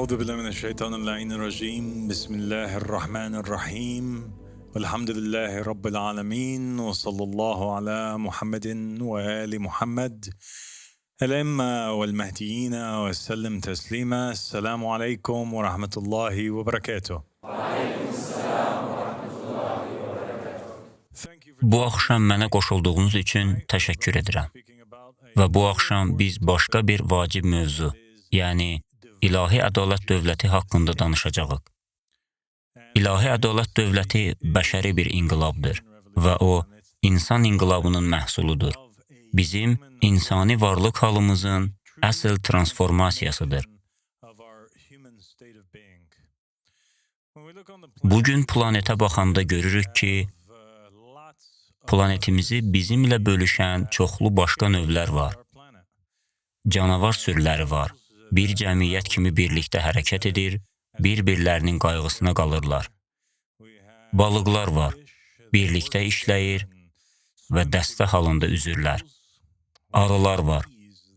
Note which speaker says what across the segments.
Speaker 1: أعوذ بالله من الشيطان اللعين الرجيم بسم الله الرحمن الرحيم والحمد لله رب العالمين وصلى الله على محمد وآل محمد الأئمة والمهديين وسلم تسليما. السلام عليكم ورحمة الله وبركاته.
Speaker 2: Bu axşam mənə qoşulduğunuz üçün təşəkkür edirəm. Və bu axşam biz başqa bir vacib mövzu, yəni İlahi Ədalət Dövləti haqqında danışacağıq. İlahi Ədalət Dövləti bəşəri bir inqilabdır və o, insan inqilabının məhsuludur. Bizim insani varlıq halımızın əsl transformasiyasıdır. Bugün planetə baxanda görürük ki, planetimizi bizimlə bölüşən çoxlu başqa növlər var. Canavar sürüləri var. Bir cəmiyyət kimi birlikdə hərəkət edir, bir-birlərinin qayğısına qalırlar. Balıqlar var. Birlikdə işləyir və dəstə halında üzürlər. Arılar var.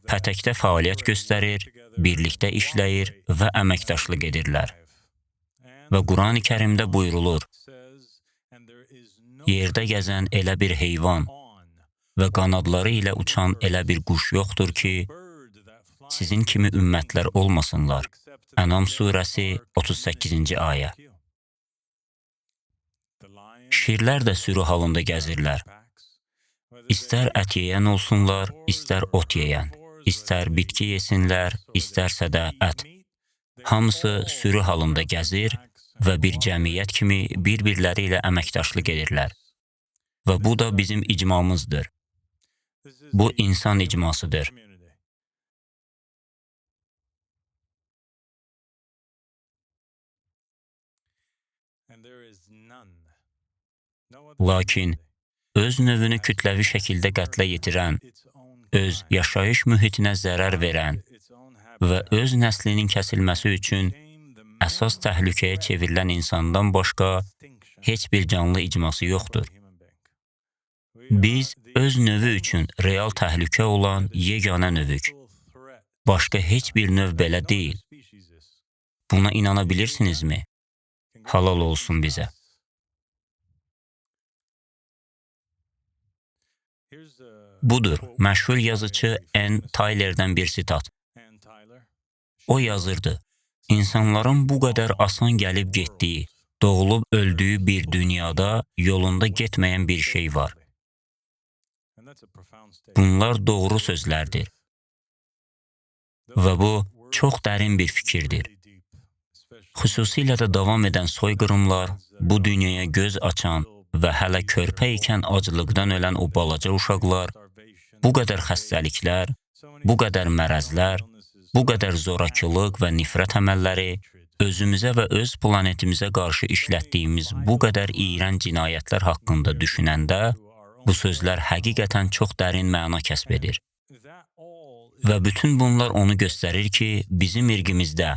Speaker 2: Pətəkdə fəaliyyət göstərir, birlikdə işləyir və əməkdaşlıq edirlər. Və Qurani-Kərimdə buyurulur, yerdə gəzən elə bir heyvan və qanadları ilə uçan elə bir quş yoxdur ki, sizin kimi ümmətlər olmasınlar. Ənam surəsi 38-ci ayə. Şirlər də sürü halında gəzirlər. İstər ət yeyən olsunlar, istər ot yeyən, istər bitki yesinlər, istərsə də ət. Hamısı sürü halında gəzir və bir cəmiyyət kimi bir-birləri ilə əməkdaşlıq edirlər. Və bu da bizim icmamızdır. Bu insan icmasıdır. Lakin öz növünü kütləvi şəkildə qətlə yetirən, öz yaşayış mühitinə zərər verən və öz nəslinin kəsilməsi üçün əsas təhlükəyə çevrilən insandan başqa heç bir canlı icması yoxdur. Biz öz növü üçün real təhlükə olan yeganə növük. Başqa heç bir növ belə deyil. Buna inana bilirsinizmi? Halal olsun bizə. Budur, məşhur yazıcı N. Tylerdən bir sitat. O yazırdı, insanların bu qədər asan gəlib getdiyi, doğulub öldüyü bir dünyada yolunda getməyən bir şey var. Bunlar doğru sözlərdir. Və bu, çox dərin bir fikirdir. Xüsusilə də davam edən soyqırımlar, bu dünyaya göz açan və hələ körpə ikən acılıqdan ölən o balaca uşaqlar, bu qədər xəstəliklər, bu qədər mərəzlər, bu qədər zorakılıq və nifrət əməlləri, özümüzə və öz planetimizə qarşı işlətdiyimiz bu qədər iyrənc cinayətlər haqqında düşünəndə, bu sözlər həqiqətən çox dərin məna kəsb edir. Və bütün bunlar onu göstərir ki, bizim irqimizdə,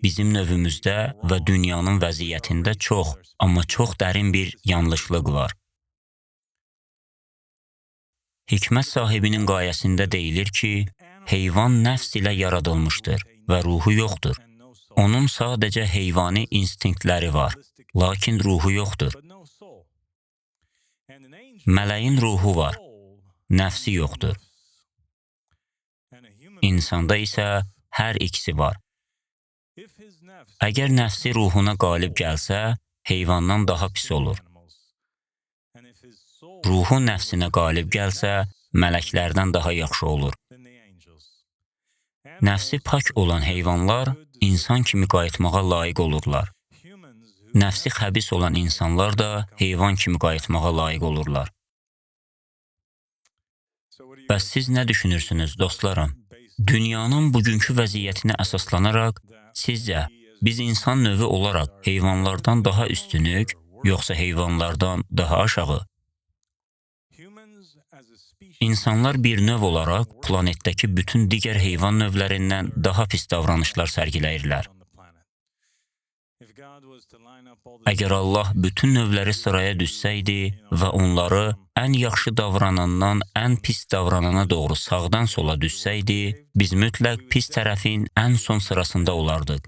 Speaker 2: bizim növümüzdə və dünyanın vəziyyətində çox, amma çox dərin bir yanlışlıq var. Hikmət sahibinin qayəsində deyilir ki, heyvan nəfs ilə yaradılmışdır və ruhu yoxdur. Onun sadəcə heyvani instinktləri var, lakin ruhu yoxdur. Mələyin ruhu var, nəfsi yoxdur. İnsanda isə hər ikisi var. Əgər nəfsi ruhuna qalib gəlsə, heyvandan daha pis olur. Ruhu nəfsinə qalib gəlsə, mələklərdən daha yaxşı olur. Nəfsi pak olan heyvanlar insan kimi qayıtmağa layiq olurlar. Nəfsi xəbis olan insanlar da heyvan kimi qayıtmağa layiq olurlar. Bəs siz nə düşünürsünüz, dostlarım? Dünyanın bugünkü vəziyyətinə əsaslanaraq, sizcə, biz insan növü olaraq heyvanlardan daha üstünük, yoxsa heyvanlardan daha aşağı? İnsanlar bir növ olaraq planetdəki bütün digər heyvan növlərindən daha pis davranışlar sərgiləyirlər. Əgər Allah bütün növləri sıraya düşsəydi və onları ən yaxşı davranandan ən pis davranana doğru sağdan sola düşsəydi, biz mütləq pis tərəfin ən son sırasında olardıq.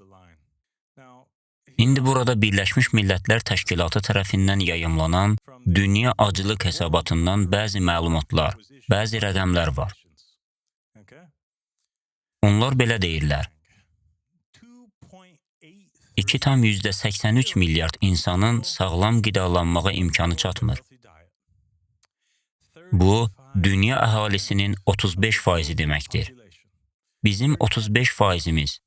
Speaker 2: İndi burada Birləşmiş Millətlər Təşkilatı tərəfindən yayımlanan Dünya Acılıq Hesabatından bəzi məlumatlar, bəzi rəqəmlər var. Onlar belə deyirlər. 2,83 milyard insanın sağlam qidalanmağa imkanı çatmır. Bu, dünya əhalisinin 35% deməkdir. Bizim 35%imiz,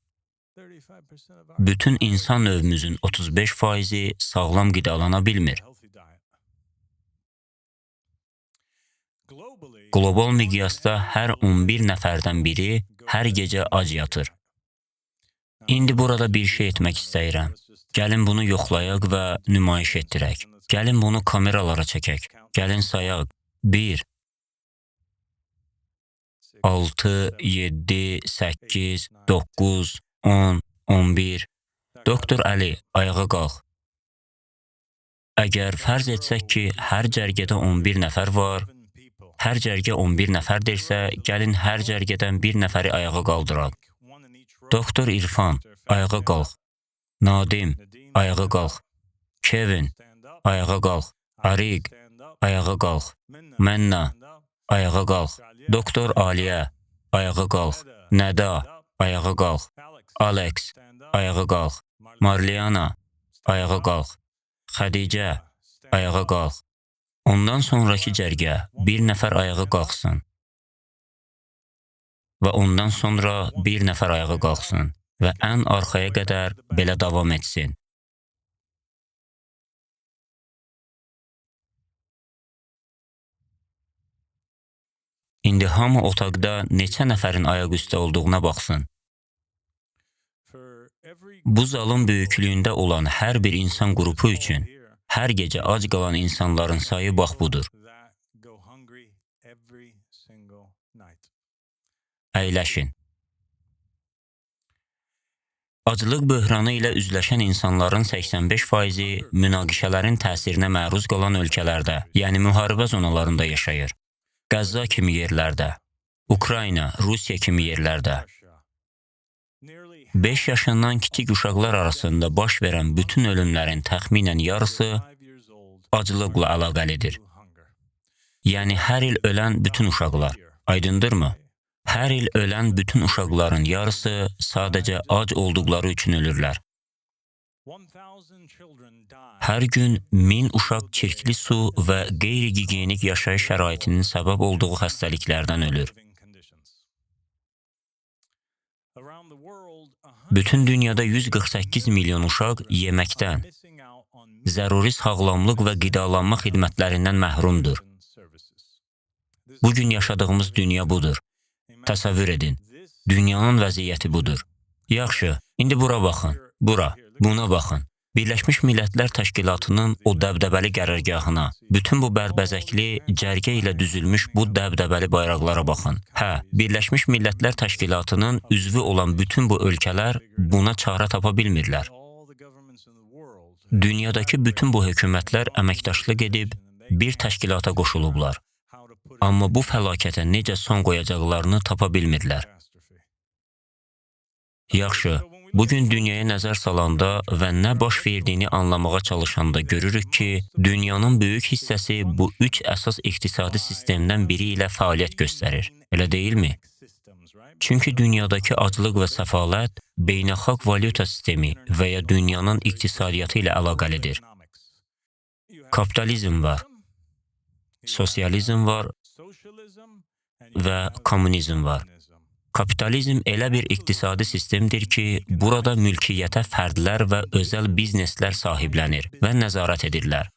Speaker 2: bütün insan növümüzün 35%i sağlam qidalana bilmir. Qlobal miqyasda hər 11 nəfərdən biri hər gecə ac yatır. İndi burada bir şey etmək istəyirəm. Gəlin bunu yoxlayaq və nümayiş etdirək. Gəlin bunu kameralara çəkək. Gəlin sayaq. 1, 6, 7, 8, 9, 10, 11. Doktor Əli, ayağa qalx. Əgər fərz etsək ki, hər cərgədə 11 nəfər var, hər cərgə 11 nəfərdirsə, gəlin hər cərgədən bir nəfəri ayağa qaldıraq. Doktor İrfan, ayağa qalx. Nadim, ayağa qalx. Kevin, ayağa qalx. Ariq, ayağa qalx. Mənna, ayağa qalx. Doktor Aliyə, ayağa qalx. Nəda, ayağa qalx. Alex, ayağa qalx. Marliana, ayağa qalx. Xədicə, ayağa qalx. Ondan sonraki cərgə bir nəfər ayağa qalxsın. Və ondan sonra bir nəfər ayağa qalxsın və ən arxaya qədər belə davam etsin. İndi hamı otaqda neçə nəfərin ayaq üstə olduğuna baxsın. Bu zalın böyüklüyündə olan hər bir insan qrupu üçün hər gecə ac qalan insanların sayı bax budur. Əyləşin. Aclıq böhranı ilə üzləşən insanların 85%-i münaqişələrin təsirinə məruz qalan ölkələrdə, yəni müharibə zonalarında yaşayır. Qəzza kimi yerlərdə, Ukrayna, Rusiya kimi yerlərdə. 5 yaşından kiçik uşaqlar arasında baş verən bütün ölümlərin təxminən yarısı aclıqla əlaqəlidir. Yəni hər il ölən bütün uşaqlar. Aydındırmı? Hər il ölən bütün uşaqların yarısı sadəcə ac olduqları üçün ölürlər. Hər gün 1000 uşaq çirkli su və qeyri-gigiyenik yaşayış şəraitinin səbəb olduğu xəstəliklərdən ölür. Bütün dünyada 148 milyon uşaq yeməkdən, zəruri sağlamlıq və qidalanma xidmətlərindən məhrumdur. Bugün yaşadığımız dünya budur. Təsəvvür edin, dünyanın vəziyyəti budur. Yaxşı, indi bura baxın, buna baxın. Birləşmiş Millətlər Təşkilatının o dəbdəbəli qərargahına, bütün bu bərbəzəkli, cərgə ilə düzülmüş bu dəbdəbəli bayraqlara baxın. Hə, Birləşmiş Millətlər Təşkilatının üzvü olan bütün bu ölkələr buna çarə tapa bilmirlər. Dünyadakı bütün bu hökumətlər əməkdaşlıq edib bir təşkilata qoşulublar. Amma bu fəlakətə necə son qoyacaqlarını tapa bilmirlər. Yaxşı, bugün dünyaya nəzər salanda və nə baş verdiyini anlamağa çalışanda görürük ki, dünyanın böyük hissəsi bu 3 əsas iqtisadi sistemdən biri ilə fəaliyyət göstərir. Elə deyilmi? Çünki dünyadakı aclıq və səfalət beynəlxalq valyuta sistemi və ya dünyanın iqtisadiyyatı ilə əlaqəlidir. Kapitalizm var, sosializm var və kommunizm var. Kapitalizm elə bir iqtisadi sistemdir ki, burada mülkiyyətə fərdlər və özəl bizneslər sahiblənir və nəzarət edirlər.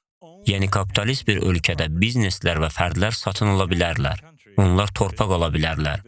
Speaker 2: Yəni, kapitalist bir ölkədə bizneslər və fərdlər satın ala bilərlər. Onlar torpaq ala bilərlər.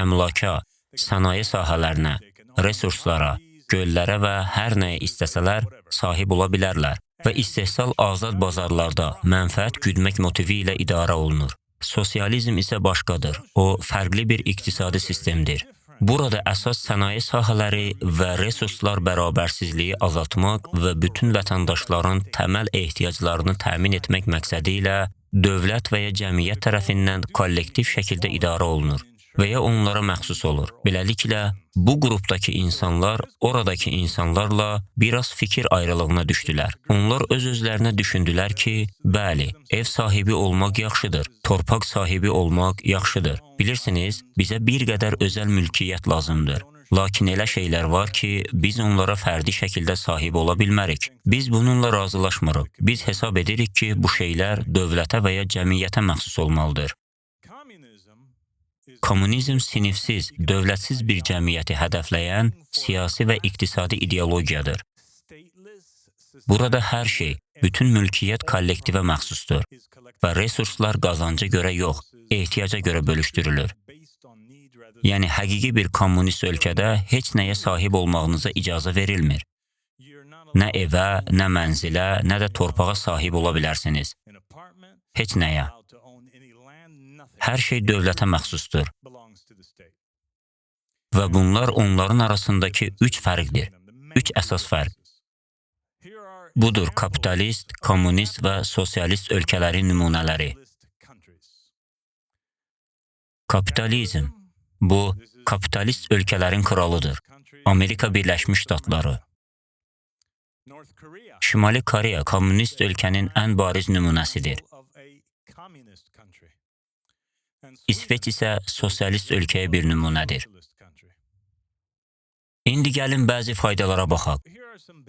Speaker 2: Əmlaka, sənaye sahələrinə, resurslara, göllərə və hər nəyə istəsələr sahib ola bilərlər. Və istehsal azad bazarlarda mənfəət güdmək motivi ilə idarə olunur. Sosializm isə başqadır. O, fərqli bir iqtisadi sistemdir. Burada əsas sənaye sahələri və resurslar bərabərsizliyi azaltmaq və bütün vətəndaşların təməl ehtiyaclarını təmin etmək məqsədi ilə dövlət və ya cəmiyyət tərəfindən kollektiv şəkildə idarə olunur. və ya onlara məxsus olur. Beləliklə, bu qrupdakı insanlar oradakı insanlarla biraz fikir ayrılığına düşdülər. Onlar öz-özlərinə düşündülər ki, bəli, ev sahibi olmaq yaxşıdır, torpaq sahibi olmaq yaxşıdır. Bilirsiniz, bizə bir qədər özəl mülkiyyət lazımdır. Lakin elə şeylər var ki, biz onlara fərdi şəkildə sahib ola bilmərik. Biz bununla razılaşmırıq. Biz hesab edirik ki, bu şeylər dövlətə və ya cəmiyyətə məxsus olmalıdır. Kommunizm sinifsiz, dövlətsiz bir cəmiyyəti hədəfləyən siyasi və iqtisadi ideologiyadır. Burada hər şey, bütün mülkiyyət kollektivə məxsusdur və resurslar qazanca görə yox, ehtiyaca görə bölüşdürülür. Yəni, həqiqi bir kommunist ölkədə heç nəyə sahib olmağınıza icazə verilmir. Nə evə, nə mənzilə, nə də torpağa sahib ola bilərsiniz. Heç nəyə. Hər şey dövlətə məxsusdur. Və bunlar onların arasındakı 3 fərqdir. 3 əsas fərq. Budur kapitalist, kommunist və sosialist ölkələrin nümunələri. Kapitalizm. Bu, kapitalist ölkələrin kralıdır. Amerika Birləşmiş Ştatları. Şimali Koreya kommunist ölkənin ən bariz nümunəsidir. İsveç isə sosialist ölkəyə bir nümunədir. İndi gəlin bəzi faydalara baxaq.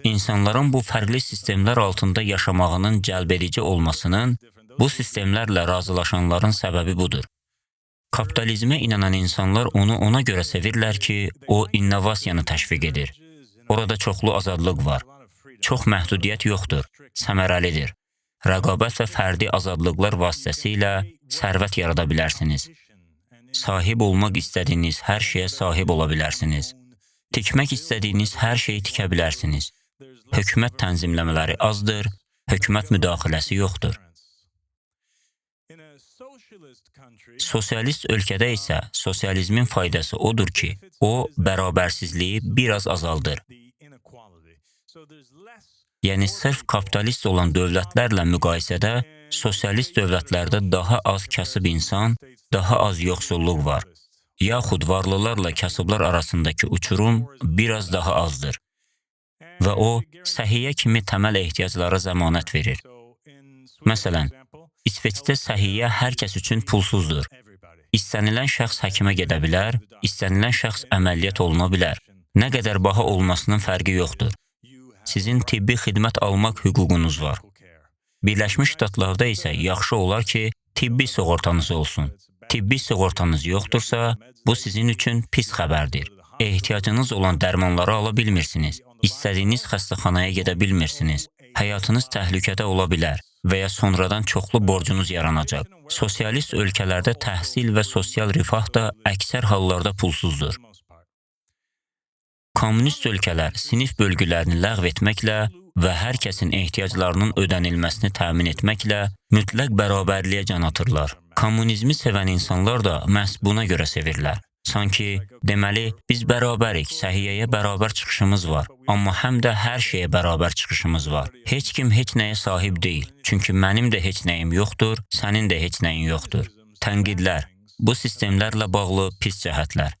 Speaker 2: İnsanların bu fərqli sistemlər altında yaşamağının cəlbedici olmasının, bu sistemlərlə razılaşanların səbəbi budur. Kapitalizmə inanan insanlar onu ona görə sevirlər ki, o innovasiyanı təşviq edir. Orada çoxlu azadlıq var. Çox məhdudiyyət yoxdur, səmərəlidir. Rəqabət və fərdi azadlıqlar vasitəsilə sərvət yarada bilərsiniz. Sahib olmaq istədiyiniz hər şeyə sahib ola bilərsiniz. Tikmək istədiyiniz hər şeyi tikə bilərsiniz. Hökumət tənzimləmələri azdır, hökumət müdaxiləsi yoxdur. Sosialist ölkədə isə sosializmin faydası odur ki, o, bərabərsizliyi biraz azaldır. Yəni, sırf kapitalist olan dövlətlərlə müqayisədə sosialist dövlətlərdə daha az kasıb insan, daha az yoxsulluq var. Yaxud varlılarla kasıblar arasındakı uçurum biraz daha azdır. Və o, səhiyyə kimi təməl ehtiyaclara zəmanət verir. Məsələn, İsveçdə səhiyyə hər kəs üçün pulsuzdur. İstənilən şəxs həkimə gedə bilər, istənilən şəxs əməliyyat oluna bilər. Nə qədər baha olmasının fərqi yoxdur. Sizin tibbi xidmət almaq hüququnuz var. Birləşmiş Ştatlarda isə yaxşı olar ki, tibbi sığortanız olsun. Tibbi sığortanız yoxdursa, bu sizin üçün pis xəbərdir. Ehtiyacınız olan dərmanları ala bilmirsiniz. İstədiyiniz xəstəxanaya gedə bilmirsiniz. Həyatınız təhlükədə ola bilər və ya sonradan çoxlu borcunuz yaranacaq. Sosialist ölkələrdə təhsil və sosial rifah da əksər hallarda pulsuzdur. Kommunist ölkələr sinif bölgülərini ləğv etməklə və hər kəsin ehtiyaclarının ödənilməsini təmin etməklə mütləq bərabərliyə can atırlar. Kommunizmi sevən insanlar da məhz buna görə sevirlər. Sanki, deməli, biz bərabərik, səhiyyəyə bərabər çıxışımız var. Amma həm də hər şeyə bərabər çıxışımız var. Heç kim heç nəyə sahib deyil. Çünki mənim də heç nəyim yoxdur, sənin də heç nəyin yoxdur. Tənqidlər, bu sistemlərlə bağlı pis cəhətlər.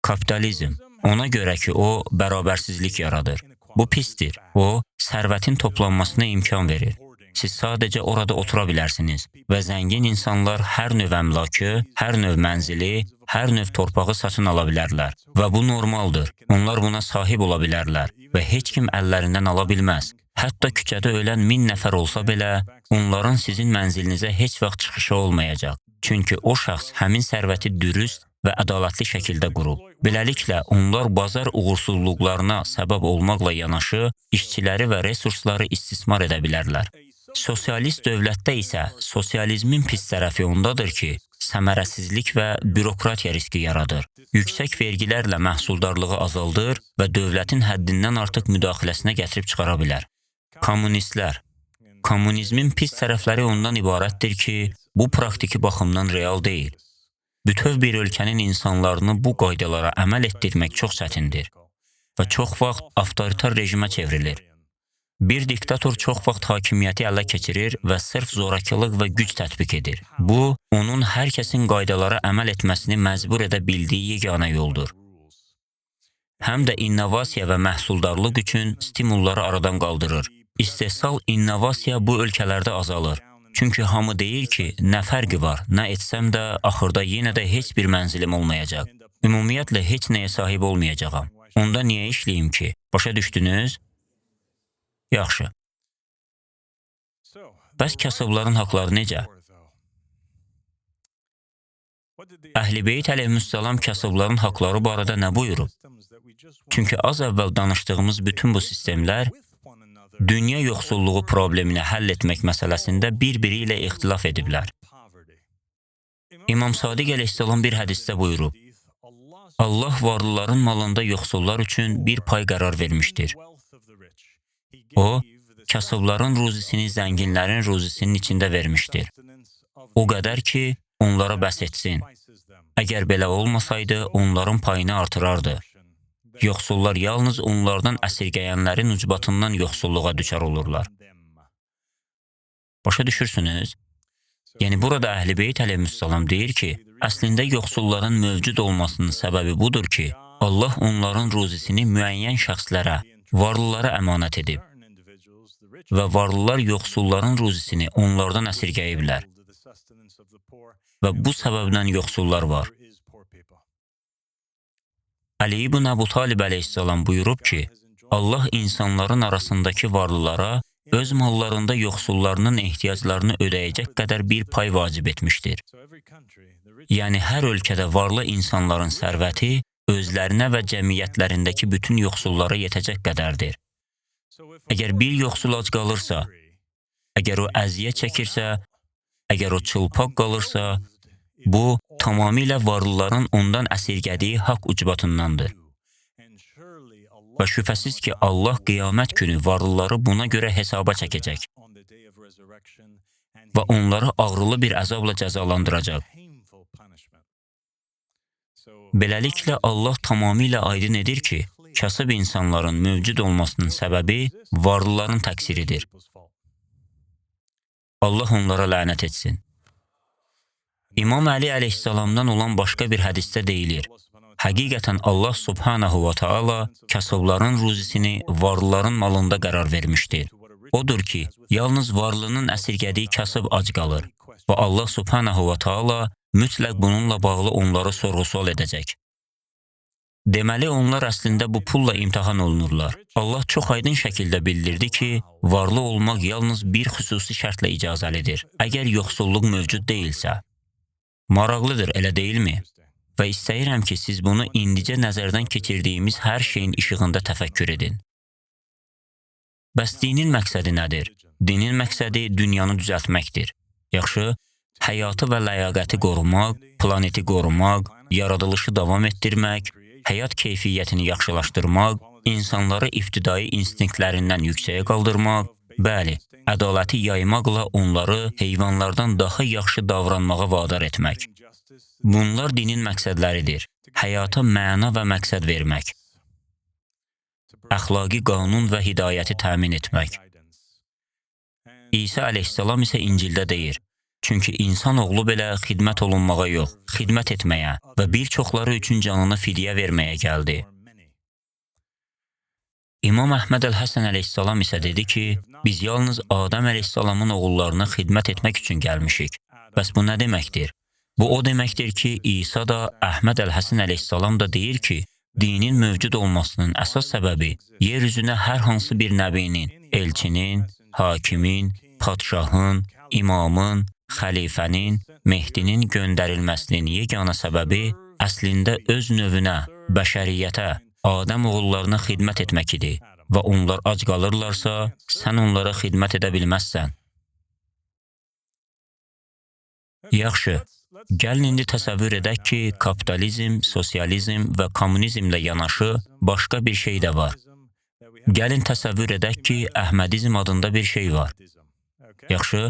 Speaker 2: Kapitalizm, ona görə ki, o, bərabərsizlik yaradır. Bu pisdir. O, sərvətin toplanmasına imkan verir. Siz sadəcə orada otura bilərsiniz və zəngin insanlar hər növ əmlakı, hər növ mənzili, hər növ torpağı satın ala bilərlər və bu normaldır. Onlar buna sahib ola bilərlər və heç kim əllərindən ala bilməz. Hətta küçədə ölən 1000 nəfər olsa belə, onların sizin mənzilinizə heç vaxt çıxışı olmayacaq. Çünki o şəxs həmin sərvəti dürüst və ədalətli şəkildə qurub. Beləliklə, onlar bazar uğursuzluqlarına səbəb olmaqla yanaşı, işçiləri və resursları istismar edə bilərlər. Sosialist dövlətdə isə sosializmin pis tərəfi ondadır ki, səmərəsizlik və bürokratiya riski yaradır. Yüksək vergilərlə məhsuldarlığı azaldır və dövlətin həddindən artıq müdaxiləsinə gətirib çıxara bilər. Kommunistlər. Kommunizmin pis tərəfləri ondan ibarətdir ki, bu praktiki baxımdan real deyil. Bütöv bir ölkənin insanlarını bu qaydalara əməl etdirmək çox çətindir və çox vaxt avtoritar rejimə çevrilir. Bir diktator çox vaxt hakimiyyəti ələ keçirir və sırf zorakılıq və güc tətbiq edir. Bu, onun hər kəsin qaydalara əməl etməsini məcbur edə bildiyi yeganə yoldur. Həm də innovasiya və məhsuldarlıq üçün stimulları aradan qaldırır. İstehsal, innovasiya bu ölkələrdə azalır. Çünki hamı deyir ki, nə fərqi var, nə etsəm də, axırda yenə də heç bir mənzilim olmayacaq. Ümumiyyətlə, heç nəyə sahib olmayacağam. Onda niyə işləyim ki? Başa düşdünüz? Yaxşı. Bəs kasıbların haqları necə? Əhl-i-Beyt əleyhissalam kasıbların haqları barədə nə buyurub? Çünki az əvvəl danışdığımız bütün bu sistemlər dünya yoxsulluğu problemini həll etmək məsələsində bir-biri ilə ixtilaf ediblər. İmam Sadiq əleyhissalam bir hədisdə buyurub, Allah varlıların malında yoxsullar üçün bir pay qərar vermişdir. O, kasıbların ruzisini zənginlərin ruzisinin içində vermişdir. O qədər ki, onlara bəs etsin. Əgər belə olmasaydı, onların payını artırardı. Yoxsullar yalnız onlardan əsirgəyənlərin ucbatından yoxsulluğa düçar olurlar. Başa düşürsünüz? Yəni, burada Əhl-i-Beyt əleyhissalam deyir ki, əslində yoxsulların mövcud olmasının səbəbi budur ki, Allah onların ruzisini müəyyən şəxslərə, varlılara əmanət edib və varlılar yoxsulların ruzisini onlardan əsirgəyiblər və bu səbəbdən yoxsullar var. Əli ibn Əbu Talib əleyhissalam buyurub ki, Allah insanların arasındakı varlılara öz mallarında yoxsullarının ehtiyaclarını ödəyəcək qədər bir pay vacib etmişdir. Yəni, hər ölkədə varlı insanların sərvəti özlərinə və cəmiyyətlərindəki bütün yoxsullara yetəcək qədərdir. Əgər bir yoxsul ac qalırsa, əgər o əziyyət çəkirsə, əgər o çılpaq qalırsa, bu, tamamilə varlıların ondan əsirgədiyi haqq ucbatındandır. Və şübhəsiz ki, Allah qiyamət günü varlıları buna görə hesaba çəkəcək və onları ağrılı bir əzabla cəzalandıracaq. Beləliklə, Allah tamamilə aydın edir ki, kasıb insanların mövcud olmasının səbəbi varlıların təqsiridir. Allah onlara lənət etsin. İmam Əli əleyhissalamdan olan başqa bir hədisdə deyilir, həqiqətən Allah subhanahu wa ta'ala kasıbların ruzisini varlıların malında qərar vermişdir. Odur ki, yalnız varlının əsirgədiyi kasıb ac qalır və Allah subhanahu wa ta'ala mütləq bununla bağlı onları sorğu-sual edəcək. Deməli, onlar əslində bu pulla imtahan olunurlar. Allah çox aydın şəkildə bildirdi ki, varlı olmaq yalnız bir xüsusi şərtlə icazəlidir, əgər yoxsulluq mövcud deyilsə. Maraqlıdır, elə deyilmi? Və istəyirəm ki, siz bunu indicə nəzərdən keçirdiyimiz hər şeyin işığında təfəkkür edin. Bəs dinin məqsədi nədir? Dinin məqsədi dünyanı düzəltməkdir. Yaxşı, həyatı və ləyaqəti qorumaq, planeti qorumaq, yaradılışı davam etdirmək, həyat keyfiyyətini yaxşılaşdırmaq, insanları ibtidai instinktlərindən yüksəyə qaldırmaq, bəli, ədaləti yaymaqla onları heyvanlardan daha yaxşı davranmağa vadar etmək. Bunlar dinin məqsədləridir. Həyata məna və məqsəd vermək. Əxlaqi qanun və hidayəti təmin etmək. İsa əleyhissalam isə İncildə deyir, çünki insanoğlu belə xidmət olunmağa yox, xidmət etməyə və bir çoxları üçün canını fidyə verməyə gəldi. İmam Əhməd Əl-Həsən əleyhissalam isə dedi ki, biz yalnız Adəm əleyhissalamın oğullarına xidmət etmək üçün gəlmişik. Bəs bu nə deməkdir? Bu o deməkdir ki, İsa da, Əhməd Əl-Həsən əleyhissalam da deyir ki, dinin mövcud olmasının əsas səbəbi yer üzünə hər hansı bir nəbinin, elçinin, hakimin, padşahın, imamın, xəlifənin, Mehdinin göndərilməsinin yeganə səbəbi əslində öz növünə, bəşəriyyətə, Adəm oğullarına xidmət etmək idi və onlar ac qalırlarsa, sən onlara xidmət edə bilməzsən. Yaxşı, gəlin indi təsəvvür edək ki, kapitalizm, sosializm və kommunizmlə yanaşı başqa bir şey də var. Gəlin təsəvvür edək ki, Əhmədizm adında bir şey var. Yaxşı?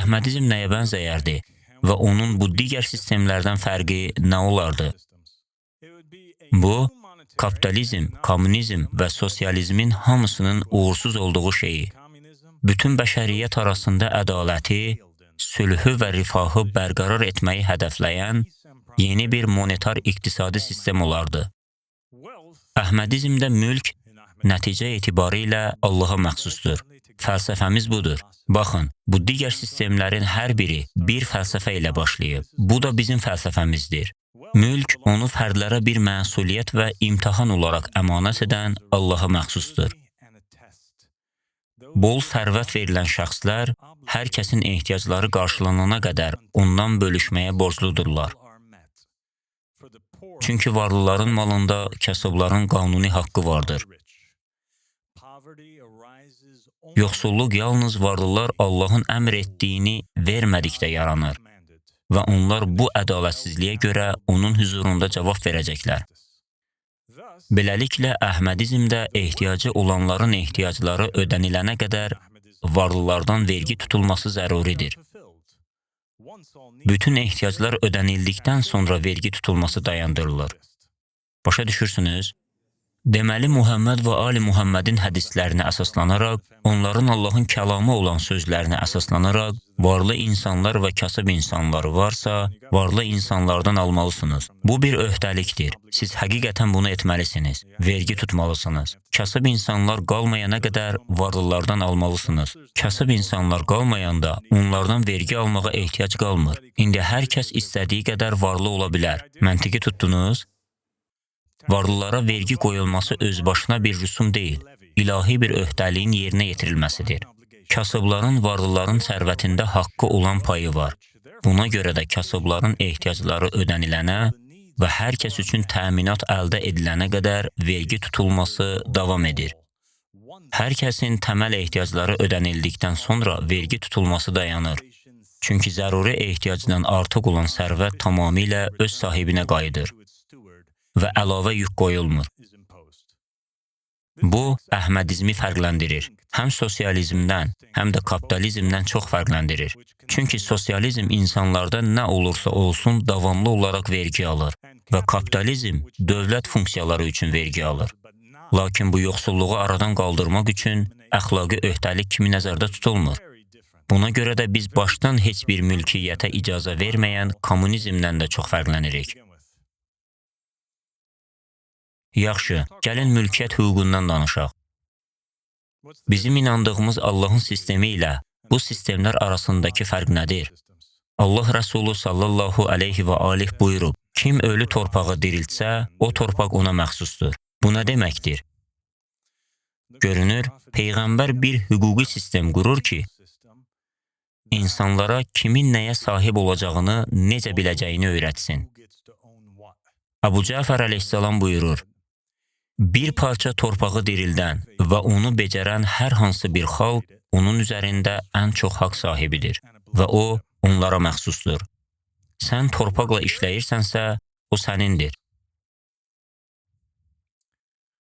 Speaker 2: Əhmədizm nəyə bənzəyərdi və onun bu digər sistemlərdən fərqi nə olardı? Bu, kapitalizm, kommunizm və sosializmin hamısının uğursuz olduğu şeyi, bütün bəşəriyyət arasında ədaləti, sülhü və rifahı bərqərar etməyi hədəfləyən yeni bir monetar iqtisadi sistem olardı. Əhmədizmdə mülk nəticə etibarı ilə Allaha məxsusdur. Fəlsəfəmiz budur. Baxın, bu digər sistemlərin hər biri bir fəlsəfə ilə başlayıb. Bu da bizim fəlsəfəmizdir. Mülk onu fərdlərə bir məsuliyyət və imtahan olaraq əmanət edən Allaha məxsusdur. Bol sərvət verilən şəxslər hər kəsin ehtiyacları qarşılanana qədər ondan bölüşməyə borcludurlar. Çünki varlıların malında kasıbların qanuni haqqı vardır. Yoxsulluq yalnız varlılar Allahın əmr etdiyini vermədikdə yaranır və onlar bu ədalətsizliyə görə onun huzurunda cavab verəcəklər. Beləliklə, Əhmədizmdə ehtiyacı olanların ehtiyacları ödənilənə qədər varlılardan vergi tutulması zəruridir. Bütün ehtiyaclar ödənildikdən sonra vergi tutulması dayandırılır. Başa düşürsünüz? Deməli, Muhammed və Ali Muhammedin hədislərinə əsaslanaraq, onların Allahın kəlamı olan sözlərinə əsaslanaraq, varlı insanlar və kasıb insanlar varsa, varlı insanlardan almalısınız. Bu bir öhdəlikdir. Siz həqiqətən bunu etməlisiniz. Vergi tutmalısınız. Kasıb insanlar qalmayana qədər varlılardan almalısınız. Kasıb insanlar qalmayanda onlardan vergi almağa ehtiyac qalmır. İndi hər kəs istədiyi qədər varlı ola bilər. Məntiqi tutdunuz? Varlılara vergi qoyulması öz başına bir rüsum deyil, ilahi bir öhdəliyin yerinə yetirilməsidir. Kasıbların varlıların sərvətində haqqı olan payı var. Buna görə də kasıbların ehtiyacları ödənilənə və hər kəs üçün təminat əldə edilənə qədər vergi tutulması davam edir. Hər kəsin təməl ehtiyacları ödənildikdən sonra vergi tutulması dayanır. Çünki zəruri ehtiyacdan artıq olan sərvət tamamilə öz sahibinə qayıdır və əlavə yük qoyulmur. Bu, Əhmədizmi fərqləndirir. Həm sosializmdən, həm də kapitalizmdən çox fərqləndirir. Çünki sosializm insanlarda nə olursa olsun davamlı olaraq vergi alır və kapitalizm dövlət funksiyaları üçün vergi alır. Lakin bu yoxsulluğu aradan qaldırmaq üçün əxlaqi öhdəlik kimi nəzərdə tutulmur. Buna görə də biz başdan heç bir mülkiyyətə icazə verməyən kommunizmdən də çox fərqlənirik. Yaxşı, gəlin mülkiyyət hüququndan danışaq. Bizim inandığımız Allahın sistemi ilə bu sistemlər arasındakı fərq nədir? Allah Rəsulü sallallahu aleyhi və aleyh buyurub, kim ölü torpağı diriltsə, o torpaq ona məxsusdur. Bu nə deməkdir? Görünür, Peyğəmbər bir hüquqi sistem qurur ki, insanlara kimin nəyə sahib olacağını, necə biləcəyini öyrətsin. Əbu Cəfər əleyhissalam buyurur, bir parça torpağı dirildən və onu becərən hər hansı bir xalq onun üzərində ən çox haqq sahibidir və o, onlara məxsusdur. Sən torpaqla işləyirsənsə, o sənindir.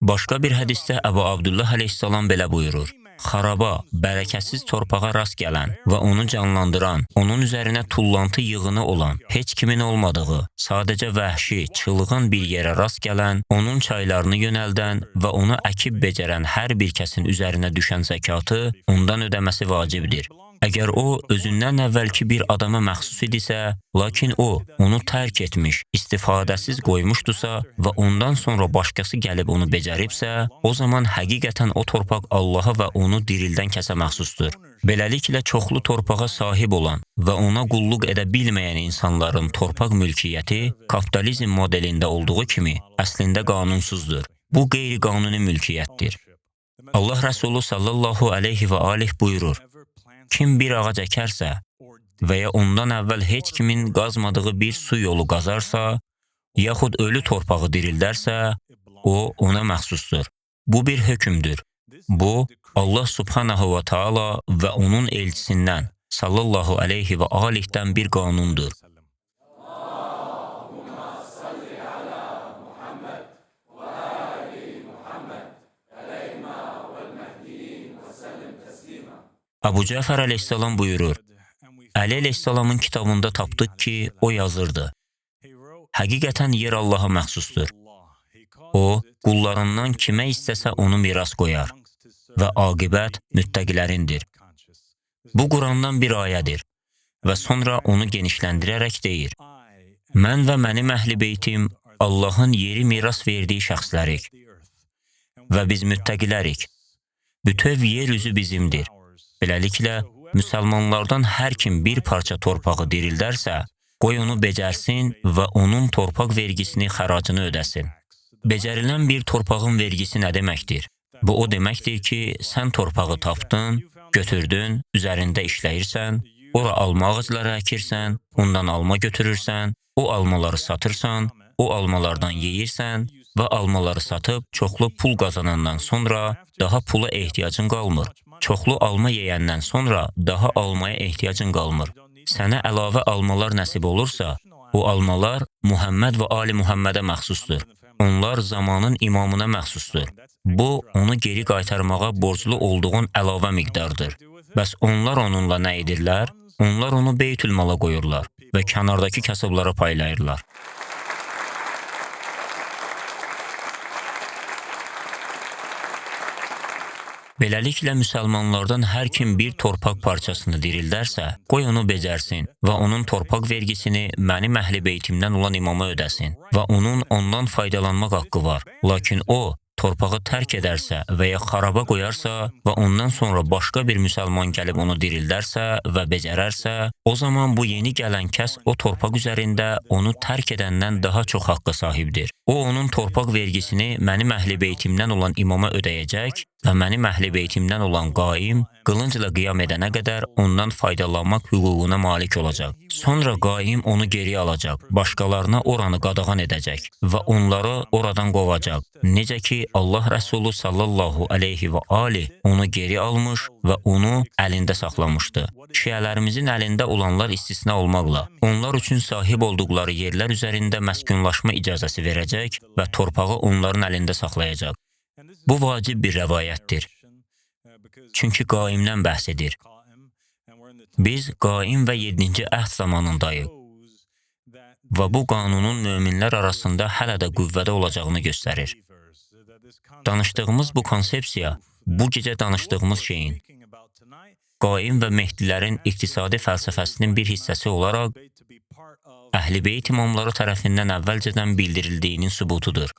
Speaker 2: Başqa bir hədisdə Əbu Abdullah əleyhissalam belə buyurur, xaraba, bərəkətsiz torpağa rast gələn və onu canlandıran, onun üzərinə tullantı yığını olan, heç kimin olmadığı, sadəcə vəhşi, çılğın bir yerə rast gələn, onun çaylarını yönəldən və onu əkib becərən hər bir kəsin üzərinə düşən zəkatı ondan ödəməsi vacibdir. Əgər o, özündən əvvəlki bir adama məxsus idisə, lakin o, onu tərk etmiş, istifadəsiz qoymuşdusa və ondan sonra başqası gəlib onu becəribsə, o zaman həqiqətən o torpaq Allaha və onu dirildən kəsə məxsusdur. Beləliklə, çoxlu torpağa sahib olan və ona qulluq edə bilməyən insanların torpaq mülkiyyəti kapitalizm modelində olduğu kimi əslində qanunsuzdur. Bu qeyri-qanuni mülkiyyətdir. Allah Rəsulü sallallahu aleyhi və aleyh buyurur, kim bir ağac əkərsə və ya ondan əvvəl heç kimin qazmadığı bir su yolu qazarsa, yaxud ölü torpağı dirildərsə, o, ona məxsusdur. Bu bir hökmdür. Bu, Allah subhanahu və taala və onun elçisindən, sallallahu aleyhi və aleyhdən bir qanundur. Əbu Cəfər əleyhissalam buyurur, Əli əleyhissalamın kitabında tapdıq ki, o yazırdı: Həqiqətən yer Allaha məxsusdur. O, qullarından kimə istəsə onu miras qoyar və aqibət müttəqilərindir. Bu Qurandan bir ayədir və sonra onu genişləndirərək deyir: Mən və mənim əhl-i beytim Allahın yeri miras verdiyi şəxslərik və biz müttəqilərik. Bütöv yer üzü bizimdir. Beləliklə, müsəlmanlardan hər kim bir parça torpağı dirildərsə, qoy onu becərsin və onun torpaq vergisini, xəracını ödəsin. Becərilən bir torpağın vergisi nə deməkdir? Bu o deməkdir ki, sən torpağı tapdın, götürdün, üzərində işləyirsən, ora alma ağacları əkirsən, ondan alma götürürsən, o almaları satırsan, o almalardan yeyirsən və almaları satıb çoxlu pul qazanandan sonra daha pula ehtiyacın qalmır. Çoxlu alma yeyəndən sonra daha almaya ehtiyacın qalmır. Sənə əlavə almalar nəsib olursa, o almalar Muhammed və Ali Muhammedə məxsusdur. Onlar zamanın imamına məxsusdur. Bu, onu geri qaytarmağa borclu olduğun əlavə miqdardır. Bəs onlar onunla nə edirlər? Onlar onu Beytülmala qoyurlar və kənardakı kasıblara paylayırlar. Beləliklə, müsəlmanlardan hər kim bir torpaq parçasını dirildərsə, qoy onu becərsin və onun torpaq vergisini mənim əhl-i beytimdən olan imama ödəsin və onun ondan faydalanmaq haqqı var. Lakin o, torpağı tərk edərsə və ya xaraba qoyarsa və ondan sonra başqa bir müsəlman gəlib onu dirildərsə və becərərsə, o zaman bu yeni gələn kəs o torpaq üzərində onu tərk edəndən daha çox haqqa sahibdir. O, onun torpaq vergisini mənim əhl-i beytimdən olan imama ödəyəcək və mənim əhl-i beytimdən olan qaim qılıncla qiyam edənə qədər ondan faydalanmaq hüququna malik olacaq. Sonra qaim onu geri alacaq, başqalarına oranı qadağan edəcək və onları oradan qovacaq. Necə ki, Allah Rəsulü sallallahu aleyhi və aleyh onu geri almış və onu əlində saxlamışdı. Şiələrimizin əlində olanlar istisna olmaqla, onlar üçün sahib olduqları yerlər üzərində məskunlaşma icazəsi verəcək və torpağı onların əlində saxlayacaq. Bu vacib bir rəvayətdir. Çünki qaimdən bəhs edir. Biz qaim və 7-ci əhd zamanındayıq və bu qanunun möminlər arasında hələ də qüvvədə olacağını göstərir. Danışdığımız bu konsepsiya, bu gecə danışdığımız şeyin, qaim və mehdilərin iqtisadi fəlsəfəsinin bir hissəsi olaraq Əhl-i Beyt imamları tərəfindən əvvəlcədən bildirildiyinin sübutudur.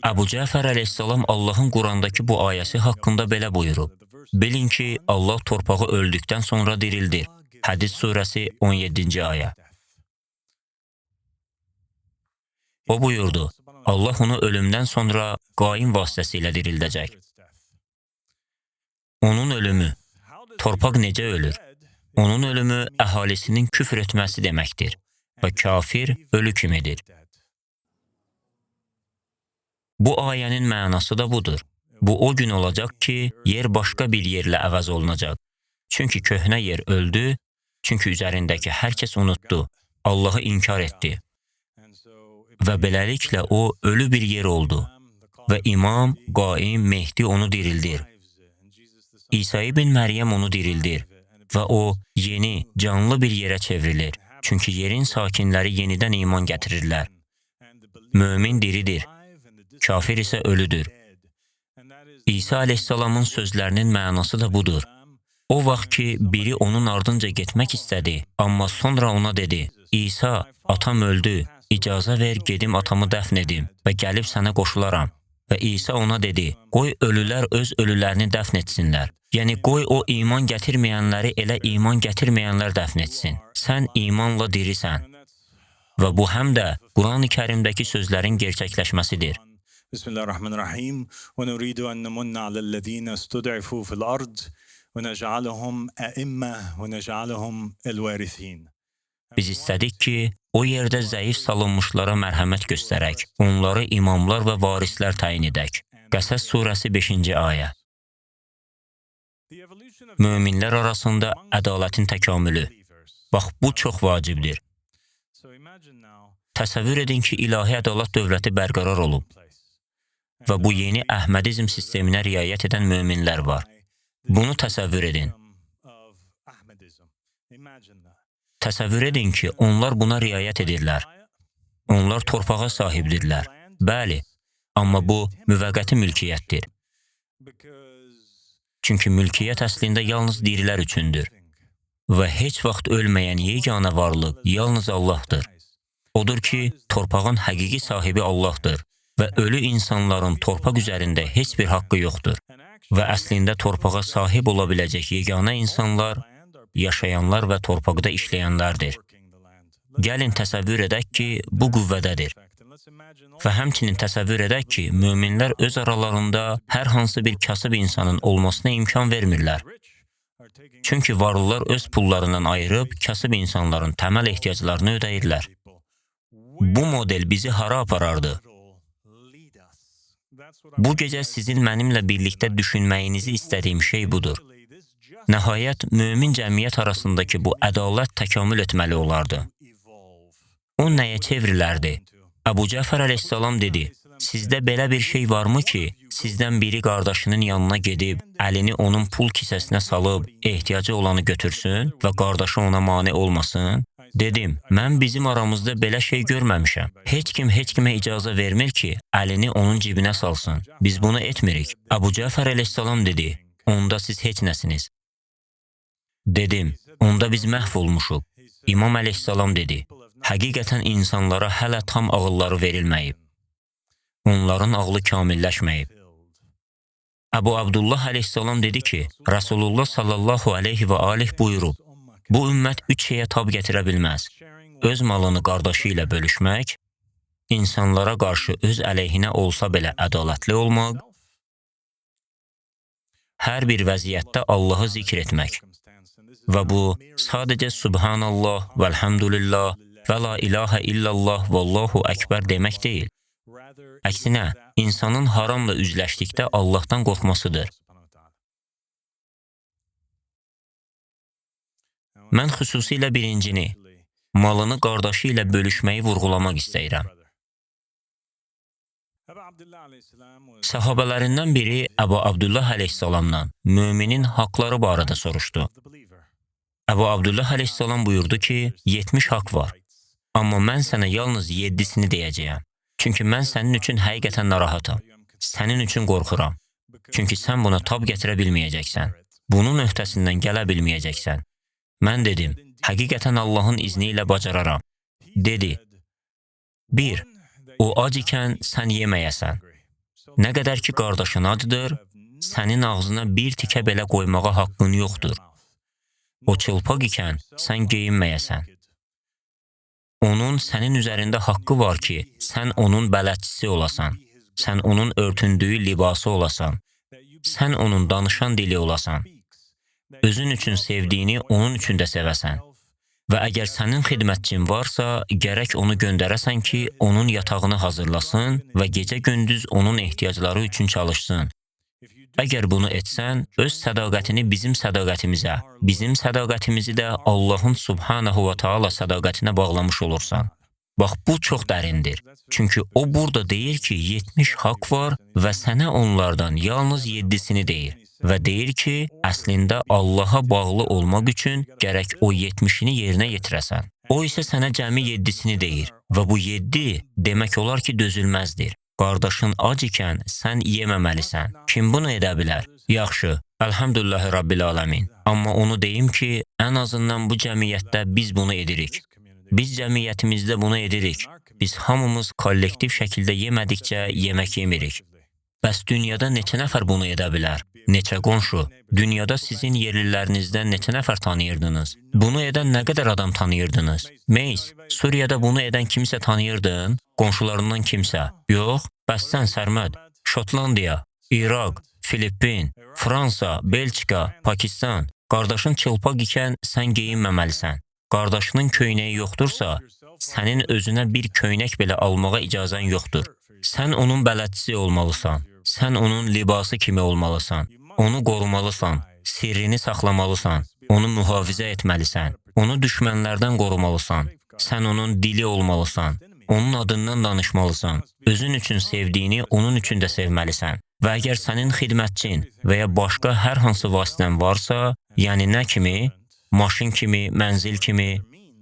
Speaker 2: Əbu Cəfər əleyhissalam Allahın Qurandakı bu ayəsi haqqında belə buyurub: Bilin ki, Allah torpağı öldükdən sonra dirildir. Hədis surəsi 17-ci ayə. O buyurdu: Allah onu ölümdən sonra qaim vasitəsilə dirildəcək. Onun ölümü, torpaq necə ölür? Onun ölümü əhalisinin küfr etməsi deməkdir və kafir ölü kimidir. Bu ayənin mənası da budur. Bu o gün olacaq ki, yer başqa bir yerlə əvəz olunacaq. Çünki köhnə yer öldü, çünki üzərindəki hər kəs unutdu, Allahı inkar etdi. Və beləliklə o ölü bir yer oldu və imam, qaim, mehdi onu dirildir. İsa ibn Məryəm onu dirildir və o yeni, canlı bir yerə çevrilir. Çünki yerin sakinləri yenidən iman gətirirlər. Mömin diridir, kafir isə ölüdür. İsa əleyhissalamın sözlərinin mənası da budur. O vaxt ki, biri onun ardınca getmək istədi, amma sonra ona dedi: İsa, atam öldü, icazə ver gedim atamı dəfn edim və gəlib sənə qoşularam. Və İsa ona dedi: Qoy ölülər öz ölülərini dəfn etsinlər. Yəni, qoy o iman gətirməyənləri elə iman gətirməyənlər dəfn etsin. Sən imanla dirisən. Və bu həm də Quran-ı Kərimdəki sözlərin gerçəkləşməsidir.
Speaker 1: Bismillahirrahmanirrahim. Və nuridu an namunna alellezina istud'ifu fil ard və nec'aluhum ə'immə və nec'aluhum el-varithin.
Speaker 2: Biz istədik ki, o yerdə zəif salınmışlara mərhəmət göstərək, onları imamlar və varislər təyin edək. Qəsəs surəsi 5-ci ayə. Möminlər arasında ədalətin təkamülü. Bax, bu çox vacibdir. Təsəvvür edin ki, ilahi ədalət dövləti bərqərar olub və bu yeni əhmədizm sisteminə riayət edən möminlər var. Bunu təsəvvür edin. Təsəvvür edin ki, onlar buna riayət edirlər. Onlar torpağa sahibdirlər. Bəli, amma bu müvəqqəti mülkiyyətdir. Çünki mülkiyyət əslində yalnız dirilər üçündür. Və heç vaxt ölməyən yeganə varlıq yalnız Allahdır. Odur ki, torpağın həqiqi sahibi Allahdır və ölü insanların torpaq üzərində heç bir haqqı yoxdur. Və əslində torpağa sahib ola biləcək yeganə insanlar, yaşayanlar və torpaqda işləyənlərdir. Gəlin təsəvvür edək ki, bu qüvvədədir. Və həmçinin təsəvvür edək ki, möminlər öz aralarında hər hansı bir kasıb insanın olmasına imkan vermirlər. Çünki varlılar öz pullarından ayırıb kasıb insanların təməl ehtiyaclarını ödəyirlər. Bu model bizi hara aparardı? Bu gecə sizin mənimlə birlikdə düşünməyinizi istədiyim şey budur. Nəhayət, mömin cəmiyyət arasındakı bu ədalət təkamül etməli olardı. O nəyə çevrilərdi? Əbu Cəfər əleyhissalam dedi, sizdə belə bir şey varmı ki, sizdən biri qardaşının yanına gedib, əlini onun pul kisəsinə salıb, ehtiyacı olanı götürsün və qardaşı ona mane olmasın? Dedim, mən bizim aramızda belə şey görməmişəm. Heç kim heç kimə icazə vermir ki, əlini onun cibinə salsın. Biz bunu etmirik. Əbu Cəfər əleyhissalam dedi, onda siz heç nəsiniz. Dedim, onda biz məhv olmuşuq. İmam əleyhissalam dedi, həqiqətən insanlara hələ tam ağılları verilməyib. Onların ağlı kamilləşməyib. Əbu Abdullah əleyhissalam dedi ki, Rasulullah sallallahu aleyhi və aleyh buyurub, bu ümmət üç şeyə tab gətirə bilməz. Öz malını qardaşı ilə bölüşmək, insanlara qarşı öz əleyhinə olsa belə ədalətli olmaq, hər bir vəziyyətdə Allahı zikr etmək. Və bu, sadəcə Subhanallah, vəlhamdülillah və la ilahə illallah və Allahu əkbər demək deyil. Əksinə, insanın haramla üzləşdikdə Allahdan qorxmasıdır. Mən xüsusilə birincini, malını qardaşı ilə bölüşməyi vurğulamaq istəyirəm. Səhabələrindən biri Əbu Abdullah əleyhissalamdan müminin haqları barədə soruşdu. Əbu Abdullah əleyhissalam buyurdu ki, 70 haqq var. Amma mən sənə yalnız 7-sini deyəcəyəm. Çünki mən sənin üçün həqiqətən narahatam. Sənin üçün qorxuram. Çünki sən buna tab gətirə bilməyəcəksən. Bunun öhdəsindən gələ bilməyəcəksən. Mən dedim, həqiqətən Allahın izni ilə bacararam. Dedi, 1. O ac ikən sən yeməyəsən. Nə qədər ki qardaşın acdır, sənin ağzına bir tikə belə qoymağa haqqın yoxdur. O çılpaq ikən sən geyinməyəsən. Onun sənin üzərində haqqı var ki, sən onun bələdçisi olasan. Sən onun örtündüyü libası olasan. Sən onun danışan dili olasan. Özün üçün sevdiyini onun üçün də sevəsən. Və əgər sənin xidmətçin varsa, gərək onu göndərəsən ki, onun yatağını hazırlasın və gecə-gündüz onun ehtiyacları üçün çalışsın. Əgər bunu etsən, öz sədaqətini bizim sədaqətimizə, bizim sədaqətimizi də Allahın Subhanahu və Taala sədaqətinə bağlamış olursan. Bax, bu çox dərindir. Çünki o burada deyir ki, 70 haqq var və sənə onlardan yalnız 7-sini deyir. Və deyir ki, əslində Allaha bağlı olmaq üçün gərək o 70-ini yerinə yetirəsən. O isə sənə cəmi 7-sini deyir. Və bu 7 demək olar ki, dözülməzdir. Qardaşın ac ikən sən yeməməlisən. Kim bunu edə bilər? Yaxşı, əlhamdülillahi Rabbil aləmin. Amma onu deyim ki, ən azından bu cəmiyyətdə biz bunu edirik. Biz cəmiyyətimizdə bunu edirik. Biz hamımız kollektiv şəkildə yemədikcə yemək yemirik. Bəs dünyada neçə nəfər bunu edə bilər? Neçə qonşu? Dünyada sizin yerlilərinizdən neçə nəfər tanıyırdınız? Bunu edən nə qədər adam tanıyırdınız? Meys, Suriyada bunu edən kimsə tanıyırdın? Qonşularından kimsə? Yox, bəs sən Sərməd, Şotlandiya, İraq, Filippin, Fransa, Belçika, Pakistan. Qardaşın çılpaq ikən sən geyinməməlisən. Qardaşının köynəyi yoxdursa, sənin özünə bir köynək belə almağa icazən yoxdur. Sən onun bələdçisi olmalısan. Sən onun libası kimi olmalısan. Onu qorumalısan. Sirrini saxlamalısan. Onu mühafizə etməlisən. Onu düşmənlərdən qorumalısan. Sən onun dili olmalısan. Onun adından danışmalısan. Özün üçün sevdiyini onun üçün də sevməlisən. Və əgər sənin xidmətçin və ya başqa hər hansı vasitən varsa, yəni nə kimi? maşın kimi, mənzil kimi,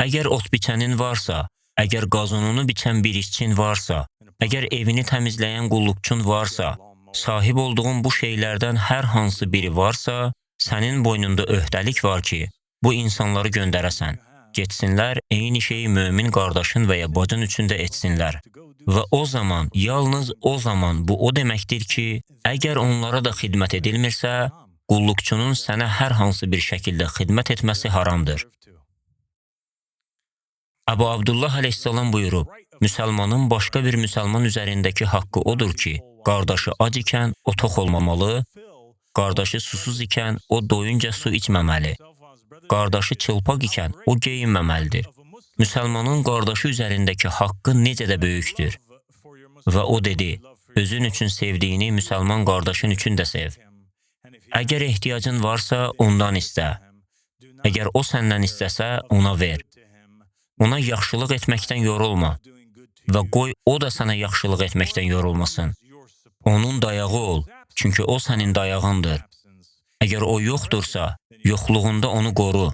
Speaker 2: əgər ot biçənin varsa, əgər qazonunu biçən bir işçin varsa, əgər evini təmizləyən qulluqçun varsa, sahib olduğun bu şeylərdən hər hansı biri varsa, sənin boynunda öhdəlik var ki, bu insanları göndərəsən. Getsinlər, eyni şeyi mömin qardaşın və ya bacın üçün də etsinlər. Və o zaman, yalnız o zaman bu o deməkdir ki, əgər onlara da xidmət edilmirsə, qulluqçunun sənə hər hansı bir şəkildə xidmət etməsi haramdır. Əbu Abdullah əleyhissalam buyurub, müsəlmanın başqa bir müsəlman üzərindəki haqqı odur ki, qardaşı ac ikən o tox olmamalı, qardaşı susuz ikən o doyunca su içməməli, qardaşı çılpaq ikən o geyinməməlidir. Müsəlmanın qardaşı üzərindəki haqqı necə də böyükdür. Və o dedi, özün üçün sevdiyini müsəlman qardaşın üçün də sev. Əgər ehtiyacın varsa, ondan istə. Əgər o səndən istəsə, ona ver. Ona yaxşılıq etməkdən yorulma və qoy o da sənə yaxşılıq etməkdən yorulmasın. Onun dayağı ol, çünki o sənin dayağındır. Əgər o yoxdursa, yoxluğunda onu qoru.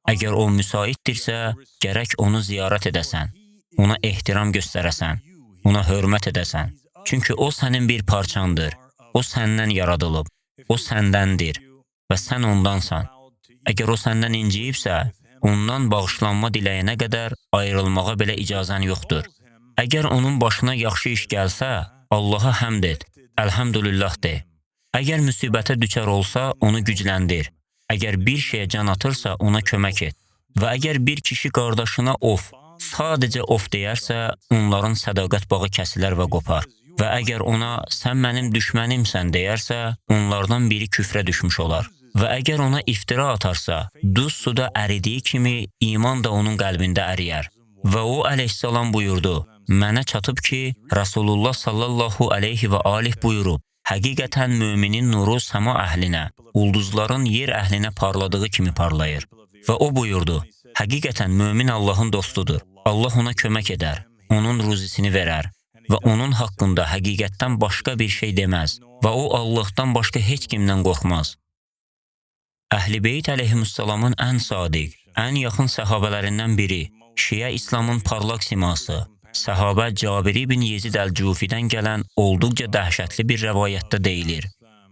Speaker 2: Əgər o müsaitdirsə, gərək onu ziyarət edəsən, ona ehtiram göstərəsən, ona hörmət edəsən. Çünki o sənin bir parçandır, o səndən yaradılıb, o səndəndir və sən ondansan. Əgər o səndən inciyibsə, ondan bağışlanma diləyənə qədər ayrılmağa belə icazən yoxdur. Əgər onun başına yaxşı iş gəlsə, Allaha həmd et, əlhəmdülillah de. Əgər müsibətə düçar olsa, onu gücləndir. Əgər bir şeyə can atırsa, ona kömək et. Və əgər bir kişi qardaşına of, sadəcə of deyərsə, onların sədaqət bağı kəsilər və qopar. Və əgər ona, sən mənim düşmənimsən deyərsə, onlardan biri küfrə düşmüş olar. Və əgər ona iftira atarsa, duz suda əridiyi kimi iman da onun qəlbində əriyər. Və o əleyhissalam buyurdu, mənə çatıb ki, Rasulullah sallallahu aleyhi və alih buyurub, həqiqətən müminin nuru səma əhlinə, ulduzların yer əhlinə parladığı kimi parlayır. Və o buyurdu, həqiqətən mömin Allahın dostudur. Allah ona kömək edər, onun ruzisini verər və onun haqqında həqiqətdən başqa bir şey deməz və o Allahdan başqa heç kimdən qorxmaz. Əhl-i Beyt əleyhissalamın ən sadiq, ən yaxın səhabələrindən biri, Şiə İslamın parlaq siması, səhabə Cabir ibn Yezid əl-Cufidən gələn olduqca dəhşətli bir rəvayətdə deyilir.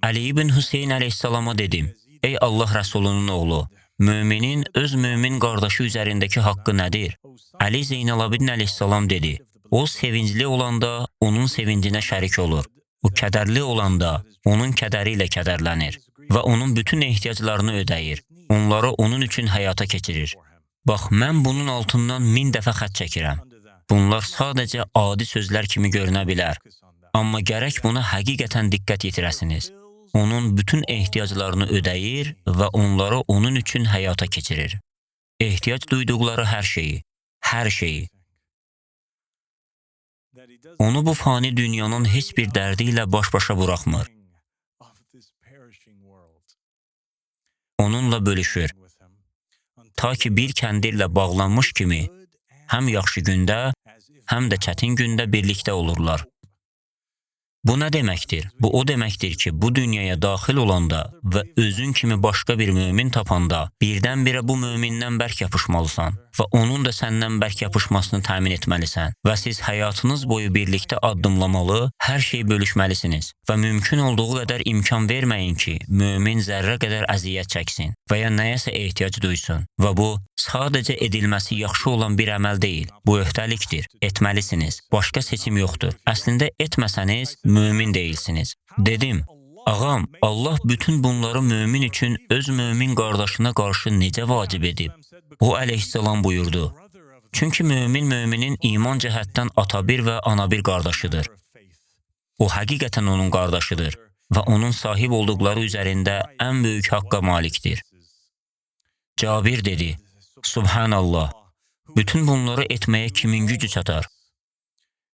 Speaker 2: Əli ibn Hüseyn əleyhissalama dedim, ey Allah Rəsulunun oğlu, müminin öz mümin qardaşı üzərindəki haqqı nədir? Əli Zeynalabidin əleyhissalam dedi, o sevincli olanda onun sevincinə şərik olur, o kədərli olanda onun kədəri ilə kədərlənir və onun bütün ehtiyaclarını ödəyir, onları onun üçün həyata keçirir. Bax, mən bunun altından 1000 dəfə xətt çəkirəm. Bunlar sadəcə adi sözlər kimi görünə bilər. Amma gərək buna həqiqətən diqqət yetirəsiniz. Onun bütün ehtiyaclarını ödəyir və onları onun üçün həyata keçirir. Ehtiyac duyduqları hər şeyi. Onu bu fani dünyanın heç bir dərdi ilə baş-başa buraxmır. Onunla bölüşür. Ta ki bir kəndirlə bağlanmış kimi, həm yaxşı gündə, həm də çətin gündə birlikdə olurlar. Bu nə deməkdir? Bu o deməkdir ki, bu dünyaya daxil olanda və özün kimi başqa bir mömin tapanda birdən-birə bu mömindən bərk yapışmalısan və onun da səndən bərk yapışmasını təmin etməlisən və siz həyatınız boyu birlikdə addımlamalı, hər şeyi bölüşməlisiniz və mümkün olduğu qədər imkan verməyin ki, mömin zərrə qədər əziyyət çəksin və ya nəyəsə ehtiyac duysun və bu, sadəcə edilməsi yaxşı olan bir əməl deyil, bu öhdəlikdir, etməlisiniz, başqa seçim yoxdur. Əslində etməsəniz, mömin deyilsiniz. Dedim, ağam, Allah bütün bunları mömin üçün öz mömin qardaşına qarşı necə vacib edib? O əleyhissalam buyurdu, çünki müminin iman cəhətdən ata bir və ana bir qardaşıdır. O həqiqətən onun qardaşıdır və onun sahib olduqları üzərində ən böyük haqqa malikdir. Cabir dedi, Subhanallah, bütün bunları etməyə kimin gücü çatar?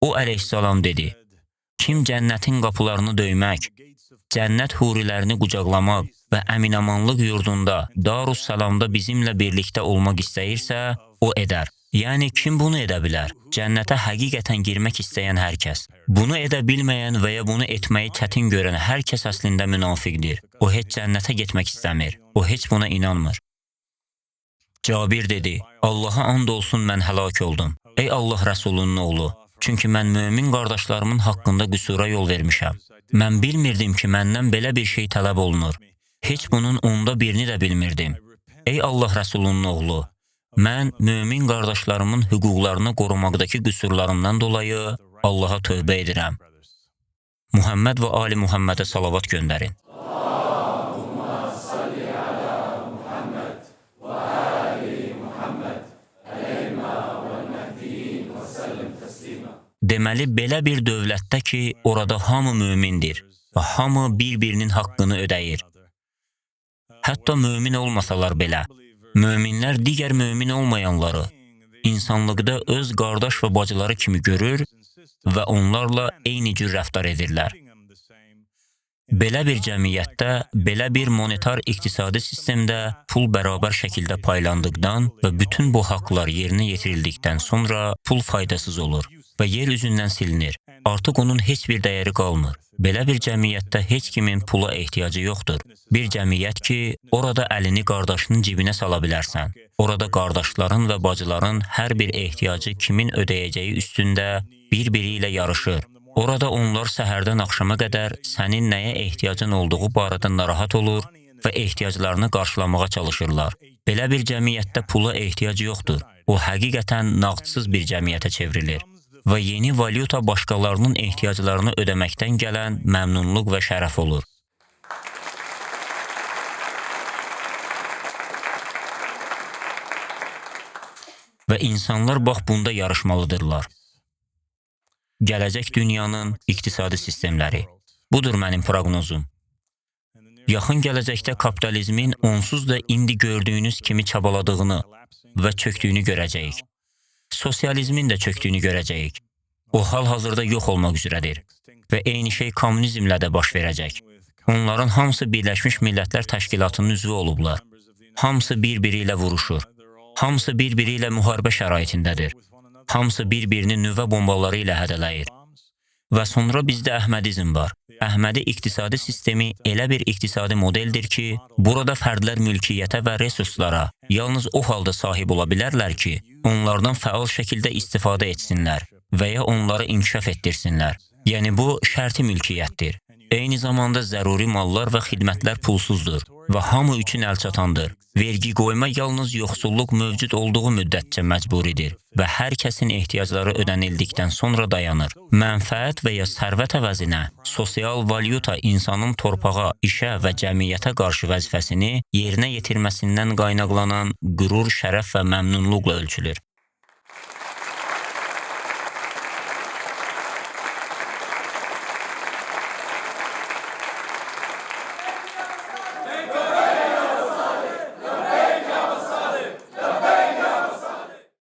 Speaker 2: O əleyhissalam dedi, kim cənnətin qapılarını döymək, cənnət hurilərini qucaqlamaq və əminamanlıq yurdunda, Darussalamda bizimlə birlikdə olmaq istəyirsə, o edər. Yəni, kim bunu edə bilər? Cənnətə həqiqətən girmək istəyən hər kəs. Bunu edə bilməyən və ya bunu etməyi çətin görən hər kəs əslində münafiqdir. O heç cənnətə getmək istəmir. O heç buna inanmır. Cabir dedi, Allaha and olsun mən həlak oldum. Ey Allah Rəsulunun oğlu, çünki mən mömin qardaşlarımın haqqında qüsura yol vermişəm. Mən bilmirdim ki, məndən belə bir şey tələb olunur. Heç bunun onda birini də bilmirdim. Ey Allah Rəsulunun oğlu, mən mömin qardaşlarımın hüquqlarını qorumaqdakı qüsurlarımdan dolayı Allaha tövbə edirəm. Muhammed və Ali Muhammedə salavat göndərin. Deməli, belə bir dövlətdə ki, orada hamı mömindir və hamı bir-birinin haqqını ödəyir. Hətta mömin olmasalar belə, möminlər digər mömin olmayanları insanlıqda öz qardaş və bacıları kimi görür və onlarla eyni cür rəftar edirlər. Belə bir cəmiyyətdə, belə bir monetar iqtisadi sistemdə pul bərabər şəkildə paylandıqdan və bütün bu haqlar yerinə yetirildikdən sonra pul faydasız olur və yer üzündən silinir. Artıq onun heç bir dəyəri qalmır. Belə bir cəmiyyətdə heç kimin pula ehtiyacı yoxdur. Bir cəmiyyət ki, orada əlini qardaşının cibinə sala bilərsən. Orada qardaşların və bacıların hər bir ehtiyacı kimin ödəyəcəyi üstündə bir-biri ilə yarışır. Orada onlar səhərdən axşama qədər sənin nəyə ehtiyacın olduğu barədə narahat olur və ehtiyaclarını qarşılamağa çalışırlar. Belə bir cəmiyyətdə pula ehtiyac yoxdur. O həqiqətən nağdsız bir cəmiyyətə çevrilir. Və yeni valyuta başqalarının ehtiyaclarını ödəməkdən gələn məmnunluq və şərəf olur. Və insanlar bax bunda yarışmalıdırlar. Gələcək dünyanın iqtisadi sistemləri. Budur mənim proqnozum. Yaxın gələcəkdə kapitalizmin onsuz da indi gördüyünüz kimi çabaladığını və çökdüyünü görəcəyik. Sosializmin də çökdüyünü görəcəyik. O hal-hazırda yox olmaq üzrədir və eyni şey kommunizmlə də baş verəcək. Onların hamısı Birləşmiş Millətlər Təşkilatının üzvü olublar. Hamısı bir-biri ilə vuruşur. Hamısı bir-biri ilə müharibə şəraitindədir. Hamısı bir-birini nüvə bombaları ilə hədələyir. Və sonra bizdə Əhmədizm var. Əhmədi iqtisadi sistemi elə bir iqtisadi modeldir ki, burada fərdlər mülkiyyətə və resurslara yalnız o halda sahib ola bilərlər ki, onlardan fəal şəkildə istifadə etsinlər və ya onları inkişaf etdirsinlər. Yəni bu, şərti mülkiyyətdir. Eyni zamanda zəruri mallar və xidmətlər pulsuzdur və hamı üçün əlçatandır. Vergi qoyma yalnız yoxsulluq mövcud olduğu müddətcə məcburidir və hər kəsin ehtiyacları ödənildikdən sonra dayanır. Mənfəət və ya sərvət əvəzinə sosial valyuta insanın torpağa, işə və cəmiyyətə qarşı vəzifəsini yerinə yetirməsindən qaynaqlanan qürur, şərəf və məmnunluqla ölçülür.